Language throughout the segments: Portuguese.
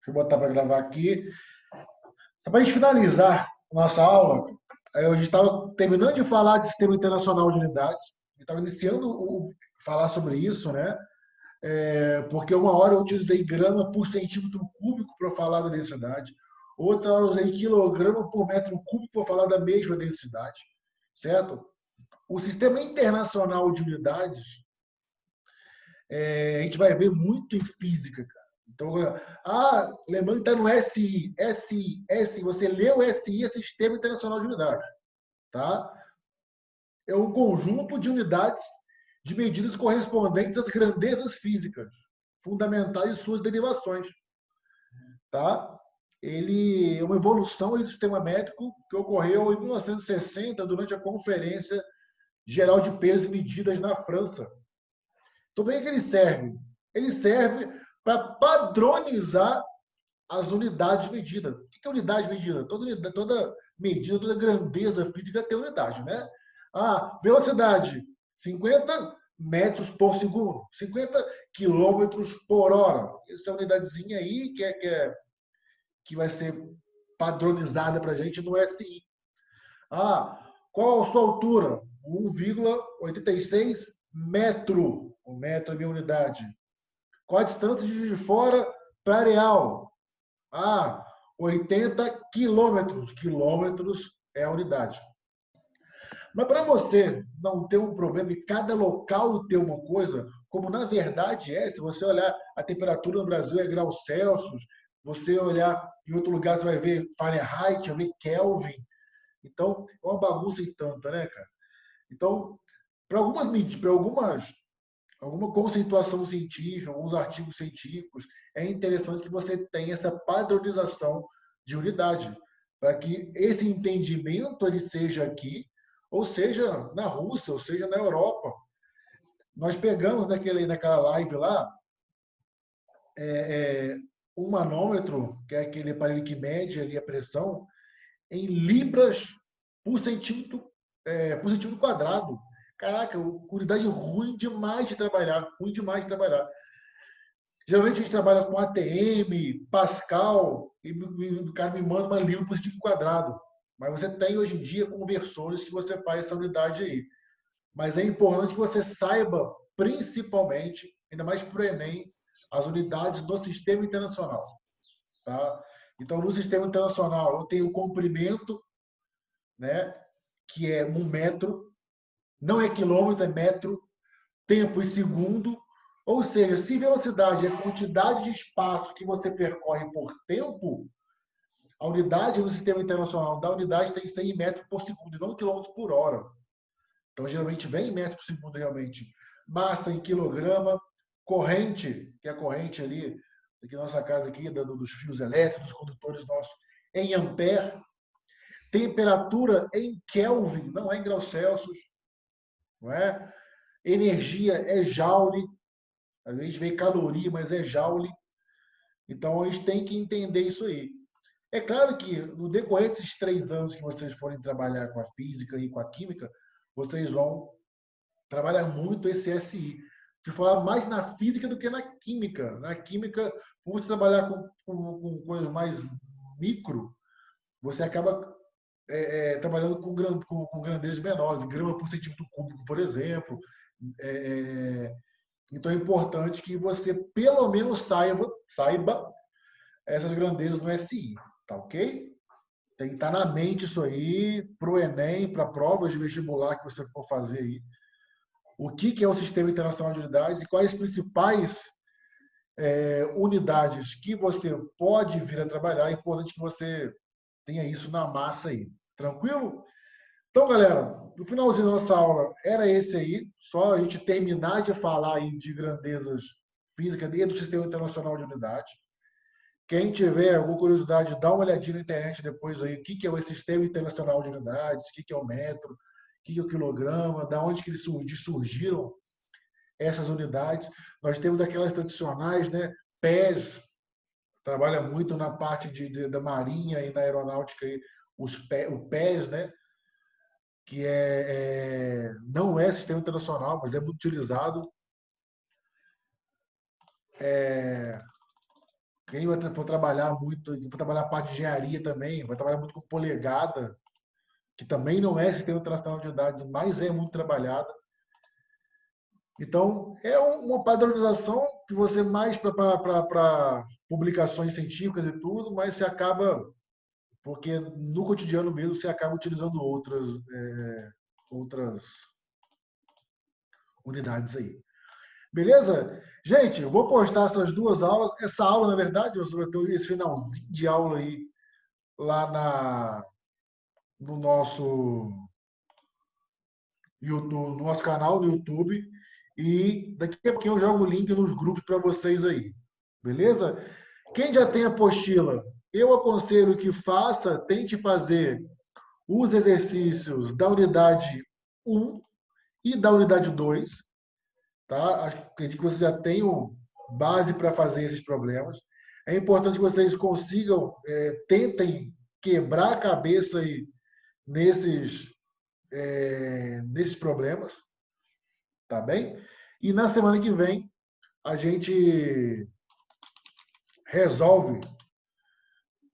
eu botar para gravar aqui. Para a gente finalizar nossa aula, a gente estava terminando de falar de Sistema Internacional de Unidades, estava iniciando falar sobre isso, né? Porque uma hora eu utilizei grama por centímetro cúbico para falar da densidade, outra hora eu usei quilograma por metro cúbico para falar da mesma densidade, certo? O Sistema Internacional de Unidades, a gente vai ver muito em física, cara. Então, lembrando que está no SI. SI, você leu SI, é Sistema Internacional de Unidades, tá? É um conjunto de unidades de medidas correspondentes às grandezas físicas, fundamentais e suas derivações, tá? Ele é uma evolução do sistema métrico que ocorreu em 1960 durante a Conferência Geral de Peso e Medidas na França. Então, para que ele serve? Ele serve para padronizar as unidades de medida. O que é unidade de medida? Toda medida, toda grandeza física tem unidade, né? Velocidade, 50 metros por segundo, 50 quilômetros por hora. Essa é a unidadezinha aí que vai ser padronizada para a gente no SI. Qual a sua altura? 1,86 metro. O metro é minha unidade. Qual a distância de Juiz de Fora para Areal? 80 quilômetros. Quilômetros é a unidade. Mas para você não ter um problema e cada local ter uma coisa, como na verdade se você olhar a temperatura no Brasil é graus Celsius, você olhar em outro lugar, você vai ver Fahrenheit, vai ver Kelvin. Então, é uma bagunça e tanta, né, cara? Então, para alguma conceituação científica, alguns artigos científicos, é interessante que você tenha essa padronização de unidade, para que esse entendimento ele seja aqui, ou seja na Rússia, ou seja na Europa. Nós pegamos naquela live lá um manômetro, que é aquele aparelho que mede ali a pressão, em libras por centímetro quadrado. Caraca, unidade ruim demais de trabalhar, ruim demais de trabalhar. Geralmente a gente trabalha com ATM, Pascal, e o cara me manda uma libra por centímetro quadrado. Mas você tem hoje em dia conversores que você faz essa unidade aí. Mas é importante que você saiba, principalmente, ainda mais para o Enem, as unidades do sistema internacional. Tá? Então, no sistema internacional, eu tenho o comprimento, né, que é 1 metro, não é quilômetro, é metro, tempo e segundo. Ou seja, se velocidade é a quantidade de espaço que você percorre por tempo, a unidade no sistema internacional da unidade tem que ser em metros por segundo, e não em quilômetros por hora. Então, geralmente vem em metros por segundo, realmente. Massa em quilograma, corrente, que é a corrente ali, aqui na nossa casa, aqui, dos fios elétricos, dos condutores nossos, em ampere. Temperatura em Kelvin, não é em graus Celsius. Não é? Energia é joule. A gente vê caloria, mas é joule. Então, a gente tem que entender isso aí. É claro que, no decorrer desses 3 anos que vocês forem trabalhar com a física e com a química, vocês vão trabalhar muito esse SI. De falar mais na física do que na química. Na química, por você trabalhar com coisas mais micro, você acaba trabalhando com grandezas menores, grama por centímetro cúbico, por exemplo. Então é importante que você pelo menos saiba essas grandezas no SI, tá ok? Tem que estar na mente isso aí para o Enem, para provas de vestibular que você for fazer aí. O que é o Sistema Internacional de Unidades e quais as principais unidades que você pode vir a trabalhar. É importante que você tenha isso na massa aí. Tranquilo? Então, galera, no finalzinho da nossa aula era esse aí. Só a gente terminar de falar aí de grandezas físicas e do Sistema Internacional de Unidades. Quem tiver alguma curiosidade, dá uma olhadinha na internet depois aí, o que é o Sistema Internacional de Unidades, o que é o metro, o que é o quilograma, da onde que eles surgiram essas unidades. Nós temos aquelas tradicionais, né? PES, trabalha muito na parte da marinha e na aeronáutica, aí, o PES, né? Que não é sistema internacional, mas é muito utilizado. Quem for trabalhar muito, for trabalhar a parte de engenharia também, vai trabalhar muito com polegada, que também não é sistema internacional de unidades, mas é muito trabalhada. Então, é uma padronização que você mais para publicações científicas e tudo, mas você acaba, porque no cotidiano mesmo você acaba utilizando outras unidades aí. Beleza? Gente, eu vou postar essas duas aulas. Essa aula, na verdade, eu vou ter esse finalzinho de aula aí lá no nosso YouTube, no nosso canal no YouTube. E daqui a pouquinho eu jogo o link nos grupos para vocês aí. Beleza? Quem já tem apostila, eu aconselho que faça, tente fazer os exercícios da unidade 1 e da unidade 2, tá? Acredito que vocês já tenham base para fazer esses problemas. É importante que vocês consigam, tentem quebrar a cabeça aí nesses problemas, tá bem? E na semana que vem a gente resolve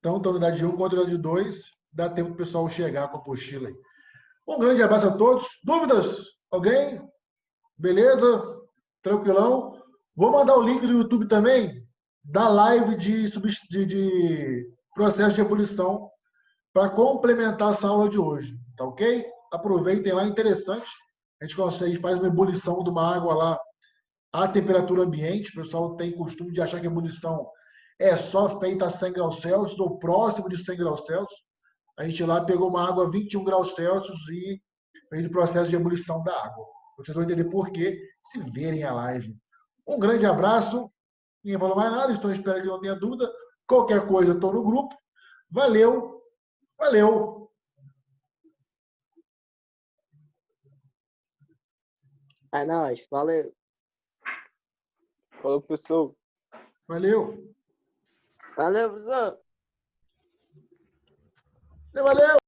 tanto a unidade 1 quanto a unidade 2, dá tempo para o pessoal chegar com a apostila aí. Um grande abraço a todos. Dúvidas? Alguém? Beleza? Tranquilão? Vou mandar o link do YouTube também da live de processo de ebulição para complementar essa aula de hoje. Tá ok? Aproveitem lá, interessante. A gente consegue, faz uma ebulição de uma água lá à temperatura ambiente. O pessoal tem costume de achar que a ebulição é só feita a 100 graus Celsius ou próximo de 100 graus Celsius. A gente lá pegou uma água a 21 graus Celsius e fez o processo de ebulição da água. Vocês vão entender por quê se verem a live. Um grande abraço. Ninguém falou mais nada, então espero que não tenha dúvida. Qualquer coisa, estou no grupo. Valeu, valeu. É nóis, valeu. Falou, professor. Valeu. Valeu, professor. Valeu.